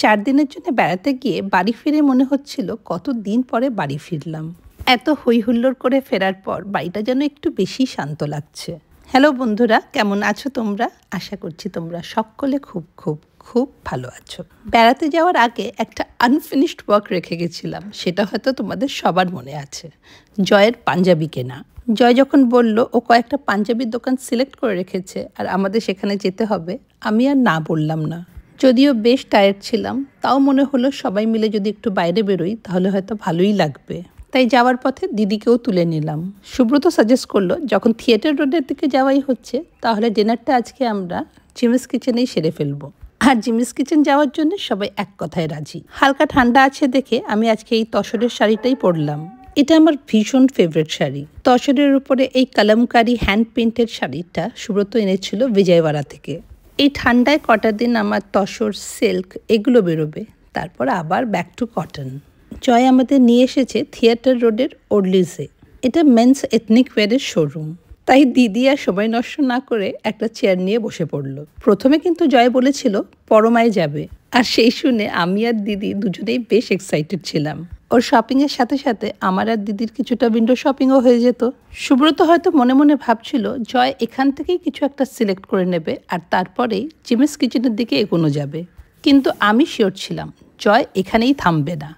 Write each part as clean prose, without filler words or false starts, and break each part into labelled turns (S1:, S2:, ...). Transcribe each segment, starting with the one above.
S1: 4 দিনের জন্য বেড়াতে গিয়ে বাড়ি ফিরে মনে হচ্ছিল কতদিন পরে বাড়ি ফিরলাম। এত হই হুল্লোড় করে ফেরার পর বাড়িটা যেন একটু বেশি শান্ত লাগছে। হ্যালো বন্ধুরা, কেমন আছো তোমরা? আশা করছি তোমরা সকলে খুব খুব খুব ভালো আছো। বেড়াতে যাওয়ার আগে একটা আনফিনিশড ওয়ার্ক রেখে গেছিলাম, সেটা হয়তো তোমাদের সবার মনে আছে, জয়ের পাঞ্জাবি কেনা। জয় যখন বলল ও কয়েকটা পাঞ্জাবির দোকান সিলেক্ট করে রেখেছে আর আমাদের সেখানে যেতে হবে, আমি আর না বললাম না। যদিও বেশ টায়ার্ড ছিলাম, তাও মনে হলো সবাই মিলে যদি একটু বাইরে বেরোই তাহলে হয়তো ভালোই লাগবে। তাই যাওয়ার পথে দিদিকেও তুলে নিলাম। সুব্রত সাজেস্ট করলো যখন থিয়েটার রোডের দিকে যাওয়াই হচ্ছে তাহলে ডিনারটা আজকে আমরা জিমিস কিচেনেই সেরে ফেলবো। আর জিমিস কিচেন যাওয়ার জন্য সবাই এক কথায় রাজি। হালকা ঠান্ডা আছে দেখে আমি আজকে এই তসরের শাড়িটাই পরলাম। এটা আমার ভীষণ ফেভারিট শাড়ি। তসরের উপরে এই কালামকারি হ্যান্ড পেন্টেড শাড়িটা সুব্রত এনেছিল বিজয়ওয়াড়া থেকে। এই ঠান্ডায় কটা দিন আমার তসর, সিল্ক এগুলো বেরোবে, তারপর আবার ব্যাক টু কটন। জয় আমাদের নিয়ে এসেছে থিয়েটার রোডের ওর্লিসে। এটা মেন্স এথনিক ওয়্যারের শোরুম। তাই দিদি আর সময় নষ্ট না করে একটা চেয়ার নিয়ে বসে পড়ল। প্রথমে কিন্তু জয় বলেছিল পরমায় যাবে, আর সেই শুনে আমি আর দিদি দুজনেই বেশ এক্সাইটেড ছিলাম। ওর শপিংয়ের সাথে সাথে আমার আর দিদির কিছুটা উইন্ডো শপিংও হয়ে যেত। সুব্রত হয়তো মনে মনে ভাবছিল জয় এখান থেকেই কিছু একটা সিলেক্ট করে নেবে আর তারপরেই জিমিস কিচেনের দিকে এগোনো যাবে। কিন্তু আমি শিওর ছিলাম জয় এখানেই থামবে না।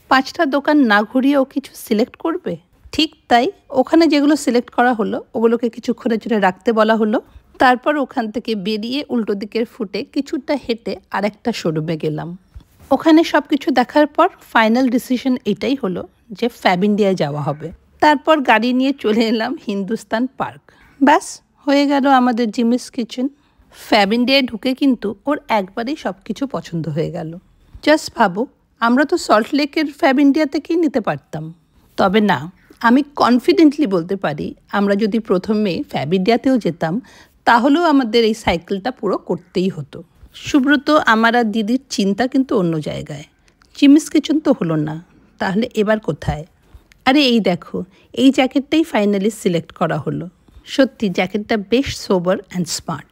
S1: 5টা দোকান না ঘুরিয়ে ও কিছু সিলেক্ট করবে। ঠিক তাই ওখানে যেগুলো সিলেক্ট করা হলো ওগুলোকে কিছুক্ষণের জন্য রাখতে বলা হলো। তারপর ওখান থেকে বেরিয়ে উল্টো দিকের ফুটে কিছুটা হেঁটে আরেকটা শোরুমে গেলাম। ওখানে সব কিছু দেখার পর ফাইনাল ডিসিশন এটাই হলো যে ফ্যাব ইন্ডিয়ায় যাওয়া হবে। তারপর গাড়ি নিয়ে চলে এলাম হিন্দুস্তান পার্ক। ব্যাস হয়ে গেল আমাদের জিমিস কিচেন। ফ্যাব ইন্ডিয়ায় ঢুকে কিন্তু ওর একবারেই সব কিছু পছন্দ হয়ে গেল। জাস্ট ভাবো, আমরা তো সল্ট লেকের ফ্যাব ইন্ডিয়া থেকেই নিতে পারতাম। তবে না, আমি কনফিডেন্টলি বলতে পারি আমরা যদি প্রথমে ফ্যাব ইন্ডিয়াতেও যেতাম তাহলেও আমাদের এই সাইকেলটা পুরো করতেই হতো। সুব্রত, আমার আর দিদির চিন্তা কিন্তু অন্য জায়গায়। জিমিস কিচেন তো হলো না, তাহলে এবার কোথায়? আরে এই দেখো, এই জ্যাকেটটাই ফাইনালি সিলেক্ট করা হলো। সত্যি জ্যাকেটটা বেশ সোবার অ্যান্ড স্মার্ট।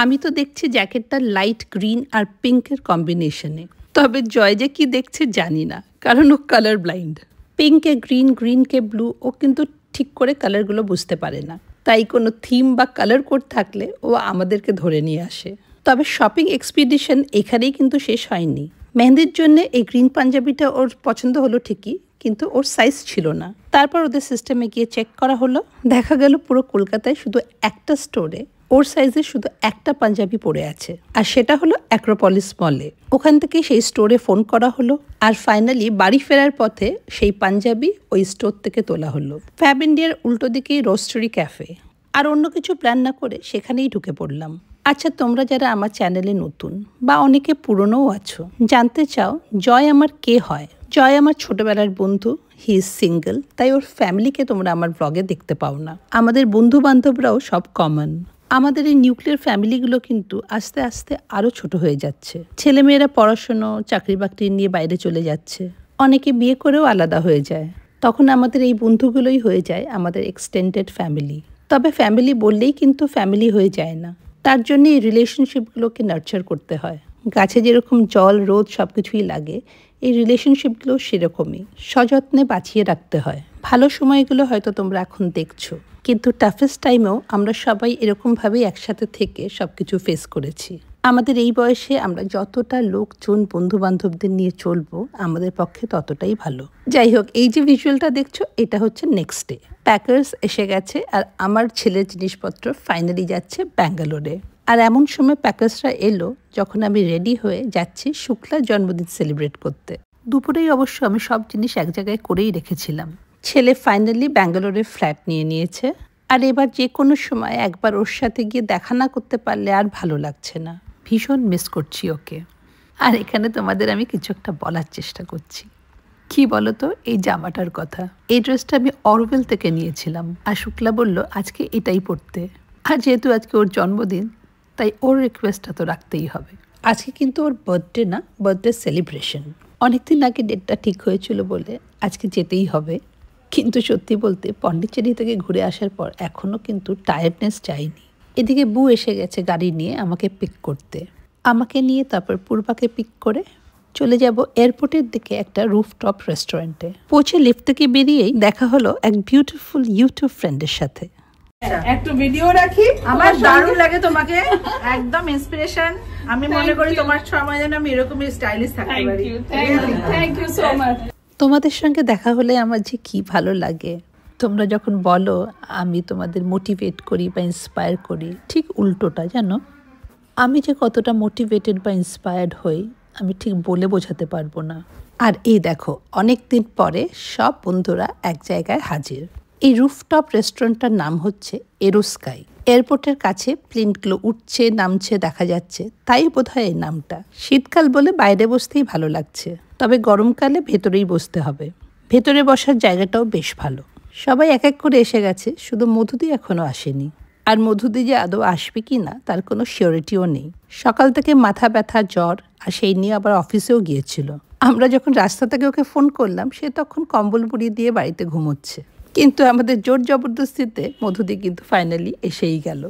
S1: আমি তো দেখছি জ্যাকেটটা লাইট গ্রিন আর পিঙ্কের কম্বিনেশনে। তবে জয় যে কি দেখছে জানি না, কারণ ও কালার ব্লাইন্ড। পিঙ্কে গ্রিন, গ্রিনকে ব্লু, ও কিন্তু ঠিক করে কালারগুলো বুঝতে পারে না। তাই কোনো থিম বা কালার কোড থাকলে ও আমাদেরকে ধরে নিয়ে আসে। তবে শপিং এক্সপিডিশন এখানেই কিন্তু শেষ হয়নি। মেহেন্দির জন্য এই গ্রিন পাঞ্জাবিটা ওর পছন্দ হলো ঠিকই, কিন্তু ওর সাইজ ছিল না। তারপর ওদের সিস্টেমে গিয়ে চেক করা হলো, দেখা গেল পুরো কলকাতায় শুধু একটা স্টোরে ওর সাইজের শুধু একটা পাঞ্জাবি পড়ে আছে, আর সেটা হলো অ্যাক্রোপলিস মলে। ওখান থেকে সেই স্টোরে ফোন করা হলো, আর ফাইনালি বাড়ি ফেরার পথে সেই পাঞ্জাবি ওই স্টোর থেকে তোলা হলো। ফ্যাব ইন্ডিয়ার উল্টো দিকেই রোস্টারি ক্যাফে। আর অন্য কিছু প্ল্যান না করে সেখানেই ঢুকে পড়লাম। আচ্ছা, তোমরা যারা আমার চ্যানেলে নতুন বা অনেকে পুরনোও আছো, জানতে চাও জয় আমার কে হয়? জয় আমার ছোটবেলার বন্ধু। হি ইজ সিঙ্গেল, তাই ওর ফ্যামিলিকে তোমরা আমার ব্লগে দেখতে পাও না। আমাদের বন্ধু বান্ধবরাও সব কমন। আমাদের এই নিউক্লিয়ার ফ্যামিলিগুলো কিন্তু আস্তে আস্তে আরও ছোট হয়ে যাচ্ছে। ছেলেমেয়েরা পড়াশুনো, চাকরি বাকরি নিয়ে বাইরে চলে যাচ্ছে, অনেকে বিয়ে করেও আলাদা হয়ে যায়। তখন আমাদের এই বন্ধুগুলোই হয়ে যায় আমাদের এক্সটেন্ডেড ফ্যামিলি। তবে ফ্যামিলি বললেই কিন্তু ফ্যামিলি হয়ে যায় না, তার জন্য এই রিলেশনশিপগুলোকে নার্চার করতে হয়। গাছে যেরকম জল, রোদ সব কিছুই লাগে, এই রিলেশনশিপগুলো সেরকমই সযত্নে বাঁচিয়ে রাখতে হয়। ভালো সময়গুলো হয়তো তোমরা এখন দেখছো, কিন্তু টাফেস্ট টাইমেও আমরা সবাই এরকমভাবেই একসাথে থেকে সব কিছু ফেস করেছি। আমাদের এই বয়সে আমরা যতটা লোকজন, বন্ধু বান্ধবদের নিয়ে চলবো আমাদের পক্ষে ততটাই ভালো। যাই হোক, এই যে ভিজুয়ালটা দেখছো এটা হচ্ছে নেক্সট ডে। প্যাকার্স এসে গেছে আর আমার ছেলের জিনিসপত্র ফাইনালি যাচ্ছে ব্যাঙ্গালোরে। আর এমন সময় প্যাকার্সরা এলো যখন আমি রেডি হয়ে যাচ্ছি শুক্লার জন্মদিন সেলিব্রেট করতে। দুপুরেই অবশ্য আমি সব জিনিস এক জায়গায় করেই রেখেছিলাম। ছেলে ফাইনালি ব্যাঙ্গালোরে ফ্ল্যাট নিয়ে নিয়েছে, আর এবার যে কোনো সময় একবার ওর সাথে গিয়ে দেখা না করতে পারলে আর ভালো লাগছে না। ভীষণ মিস করছি ওকে। আর এখানে তোমাদের আমি কিছু একটা বলার চেষ্টা করছি। কি বলো তো, এই জামাটার কথা। এই ড্রেসটা আমি অরওয়েল থেকে নিয়েছিলাম, আর শুক্লা বলল আজকে এটাই পরতে। আর যেহেতু আজকে ওর জন্মদিন, তাই ওর রিকোয়েস্টটা তো রাখতেই হবে। আজকে কিন্তু ওর বার্থডে না, বার্থডে সেলিব্রেশন। অনেকদিন আগে ডেটটা ঠিক হয়েছিল বলে আজকে যেতেই হবে। কিন্তু সত্যি বলতে পন্ডিচেরি থেকে ঘুরে আসার পর এখনও কিন্তু টায়ার্ডনেস যায়নি। এদিকে বউ এসে গেছে গাড়ি নিয়ে আমাকে পিক করতে। আমাকে নিয়ে তারপর পূর্বাকে পিক করে চলে যাব এয়ারপোর্টের দিকে একটা রুফটপ রেস্টুরেন্টে। পৌঁছে লিফট থেকে বেরিয়েই দেখা হলো এক বিউটিফুল ইউটিউব ফ্রেন্ডের সাথে।
S2: একটু ভিডিও রাখি, আমার দারুণ লাগে তোমাকে, একদম ইন্সপিরেশন। আমি মনে করি তোমার সময় যেন আমি এরকমই স্টাইলিশ থাকতে পারি। Thank you so much.
S1: তোমাদের সঙ্গে দেখা হলে আমার যে কি ভালো লাগে। তোমরা যখন বলো আমি তোমাদের মোটিভেট করি বা ইন্সপায়ার করি, ঠিক উল্টোটা জানো। আমি যে কতটা মোটিভেটেড বা ইন্সপায়ার্ড হই আমি ঠিক বলে বোঝাতে পারবো না। আর এই দেখো, অনেক দিন পরে সব বন্ধুরা এক জায়গায় হাজির। এই রুফটপ রেস্টুরেন্টটার নাম হচ্ছে এরোস্কাই। এয়ারপোর্টের কাছে প্লেনগুলো উঠছে নামছে দেখা যাচ্ছে, তাই বোধহয় এই নামটা। শীতকাল বলে বাইরে বসতেই ভালো লাগছে, তবে গরমকালে ভেতরেই বসতে হবে। ভেতরে বসার জায়গাটাও বেশ ভালো। সবাই এক এক করে এসে গেছে, শুধু মধুদি এখনো আসেনি। আর মধুদি যে আদৌ আসবে কি না তার কোনো সিওরিটিও নেই। সকাল থেকে মাথা ব্যথা, জ্বর, আর সেই নিয়ে আবার অফিসেও গিয়েছিল। আমরা যখন রাস্তা থেকে ওকে ফোন করলাম সে তখন কম্বল মুড়ি দিয়ে বাড়িতে ঘুমোচ্ছে। কিন্তু আমাদের জোর জবরদস্তিতে মধুদি কিন্তু ফাইনালি এসেই গেল।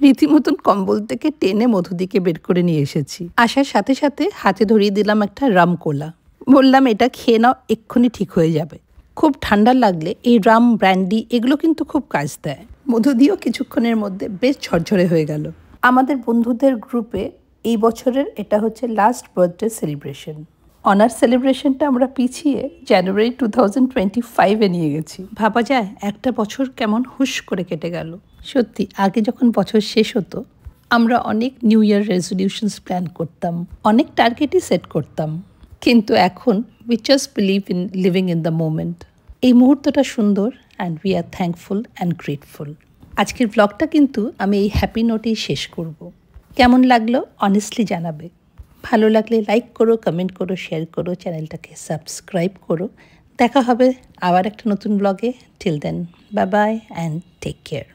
S1: রীতিমতন কম্বল থেকে টেনে মধুদিকে বের করে নিয়ে এসেছি। আসার সাথে সাথে হাতে ধরিয়ে দিলাম একটা রাম কোলা। বললাম এটা খেয়ে নাও, এক্ষুনি ঠিক হয়ে যাবে। খুব ঠান্ডা লাগলে এই রাম, ব্র্যান্ডি এগুলো কিন্তু খুব কাজ দেয়। মধুদিও কিছুক্ষণের মধ্যে বেশ ঝরঝরে হয়ে গেল। আমাদের বন্ধুদের গ্রুপে এই বছরের এটা হচ্ছে লাস্ট বার্থডে সেলিব্রেশন। অনার সেলিব্রেশনটা আমরা পিছিয়ে জানুয়ারি 2025-এ নিয়ে গেছি। ভাবা যায় একটা বছর কেমন হুশ করে কেটে গেল। সত্যি আগে যখন বছর শেষ হতো আমরা অনেক নিউ ইয়ার রেজলিউশনস প্ল্যান করতাম, অনেক টার্গেটই সেট করতাম। কিন্তু এখন we just believe in living in the moment. এই মুহূর্তটা সুন্দর and we are thankful and grateful. আজকের ব্লগটা কিন্তু আমি এই হ্যাপি নোটেই শেষ করব। কেমন লাগলো অনেস্টলি জানাবে। ভালো লাগলে লাইক করো, কমেন্ট করো, শেয়ার করো, চ্যানেলটাকে সাবস্ক্রাইব করো। দেখা হবে আবার একটা নতুন ব্লগে। Till then, bye bye and take care.